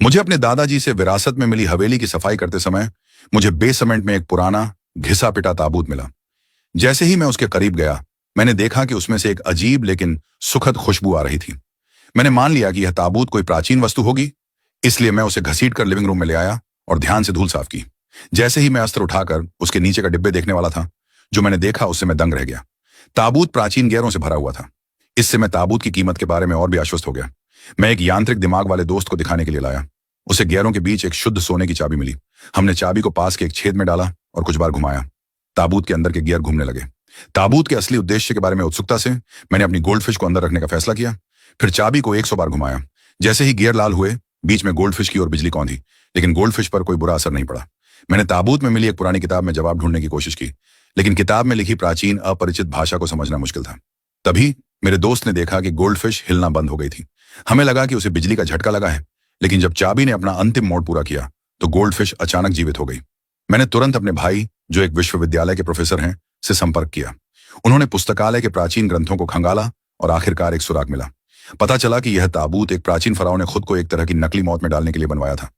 मुझे अपने दादाजी से विरासत में मिली हवेली की सफाई करते समय मुझे बेसमेंट में एक पुराना घिसा पिटा ताबूत मिला। जैसे ही मैं उसके करीब गया, मैंने देखा कि उसमें से एक अजीब लेकिन सुखद खुशबू आ रही थी। मैंने मान लिया कि यह ताबूत कोई प्राचीन वस्तु होगी, इसलिए मैं उसे घसीट कर लिविंग रूम में ले आया और ध्यान से धूल साफ की। जैसे ही मैं अस्त्र उठाकर उसके नीचे का डिब्बे देखने वाला था, जो मैंने देखा उससे मैं दंग रह गया। ताबूत प्राचीन गैरों से भरा हुआ था। इससे मैं ताबूत की कीमत के बारे में और भी आश्वस्त हो गया। मैं एक यांत्रिक दिमाग वाले दोस्त को दिखाने के लिए लाया। उसे गैरों के बीच एक शुद्ध सोने की चाबी मिली। हमने चाबी को पास के एक छेद में डाला और कुछ बार घुमाया। ताबूत के अंदर के गियर घूमने लगे। ताबूत के असली उद्देश्य के बारे में उत्सुकता से मैंने अपनी गोल्डफिश को अंदर रखने का फैसला किया। फिर चाबी को 100 बार घुमाया। जैसे ही गियर लाल हुए, बीच में गोल्डफिश की ओर बिजली कौंधी, लेकिन गोल्डफिश पर कोई बुरा असर नहीं पड़ा। मैंने ताबूत में मिली एक पुरानी किताब में जवाब ढूंढने की कोशिश की, लेकिन किताब में लिखी प्राचीन अपरिचित भाषा को समझना मुश्किल था। तभी मेरे दोस्त ने देखा कि गोल्डफिश हिलना बंद हो गई थी। हमें लगा कि उसे बिजली का झटका लगा है, लेकिन जब चाबी ने अपना अंतिम मोड़ पूरा किया तो गोल्डफिश अचानक जीवित हो गई। मैंने तुरंत अपने भाई, जो एक विश्वविद्यालय के प्रोफेसर हैं, से संपर्क किया। उन्होंने पुस्तकालय के प्राचीन ग्रंथों को खंगाला और आखिरकार एक सुराग मिला। पता चला कि यह ताबूत एक प्राचीन फराओं ने खुद को एक तरह की नकली मौत में डालने के लिए बनवाया था।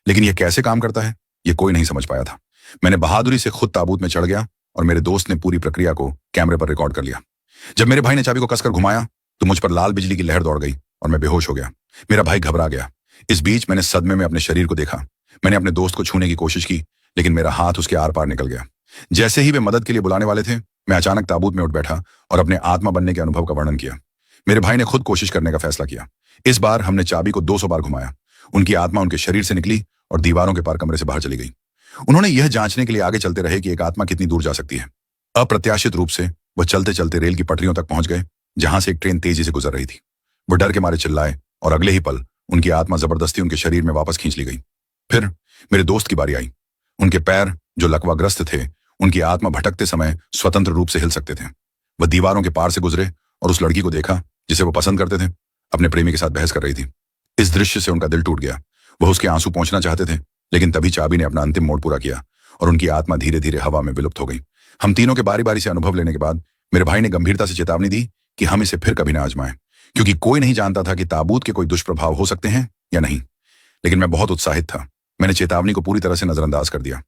लेकिन यह कैसे काम करता है, यह कोई नहीं समझ पाया था। मैंने बहादुरी से खुद ताबूत में चढ़ गया और मेरे दोस्त ने पूरी प्रक्रिया को कैमरे पर रिकॉर्ड कर लिया। जब मेरे भाई ने चाबी को कसकर घुमाया तो मुझ पर लाल बिजली की लहर दौड़ गई और मैं बेहोश हो गया। मेरा भाई घबरा गया। इस बीच मैंने सदमे में अपने शरीर को देखा। मैंने अपने दोस्त को छूने की कोशिश की, लेकिन मेरा हाथ उसके आर पार निकल गया। जैसे ही वे मदद के लिए बुलाने वाले थे, मैं अचानक ताबूत में उठ बैठा और अपने आत्मा बनने के अनुभव का वर्णन किया। मेरे भाई ने खुद कोशिश करने का फैसला किया। इस बार हमने चाबी को 200 बार घुमाया। उनकी आत्मा उनके शरीर से निकली और दीवारों के पार कमरे से बाहर चली गई। उन्होंने यह जांचने के लिए आगे चलते रहे कि एक आत्मा कितनी दूर जा सकती है। अप्रत्याशित रूप से वह चलते चलते रेल की पटरियों तक पहुंच गए, जहां से एक ट्रेन तेजी से गुजर रही थी। वो डर के मारे चिल्लाए और अगले ही पल उनकी आत्मा जबरदस्ती उनके शरीर में वापस खींच ली गई। फिर मेरे दोस्त की बारी आई। उनके पैर, जो लकवाग्रस्त थे, उनकी आत्मा भटकते समय स्वतंत्र रूप से हिल सकते थे। वह दीवारों के पार से गुजरे और उस लड़की को देखा जिसे वो पसंद करते थे, अपने प्रेमी के साथ बहस कर रही थी। इस दृश्य से उनका दिल टूट गया। वह उसके आंसू पहुंचना चाहते थे, लेकिन तभी चाबी ने अपना अंतिम मोड़ पूरा किया और उनकी आत्मा धीरे धीरे हवा में विलुप्त हो गई। हम तीनों के बारी बारी से अनुभव लेने के बाद मेरे भाई ने गंभीरता से चेतावनी दी कि हम इसे फिर कभी ना आजमाएं, क्योंकि कोई नहीं जानता था कि ताबूत के कोई दुष्प्रभाव हो सकते हैं या नहीं। लेकिन मैं बहुत उत्साहित था। मैंने चेतावनी को पूरी तरह से नजरअंदाज कर दिया।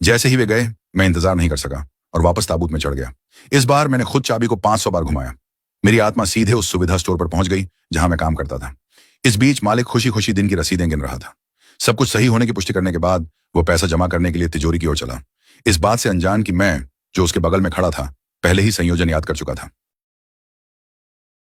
जैसे ही वे गए, मैं इंतजार नहीं कर सका और वापस ताबूत में चढ़ गया। इस बार मैंने खुद चाबी को 500 बार घुमाया। मेरी आत्मा सीधे उस सुविधा स्टोर पर पहुंच गई जहां मैं काम करता था। इस बीच मालिक खुशी खुशी दिन की रसीदें गिन रहा था। सब कुछ सही होने की पुष्टि करने के बाद वो पैसा जमा करने के लिए तिजोरी की ओर चला, इस बात से अनजान कि मैं, जो उसके बगल में खड़ा था, पहले ही संयोजन याद कर चुका था।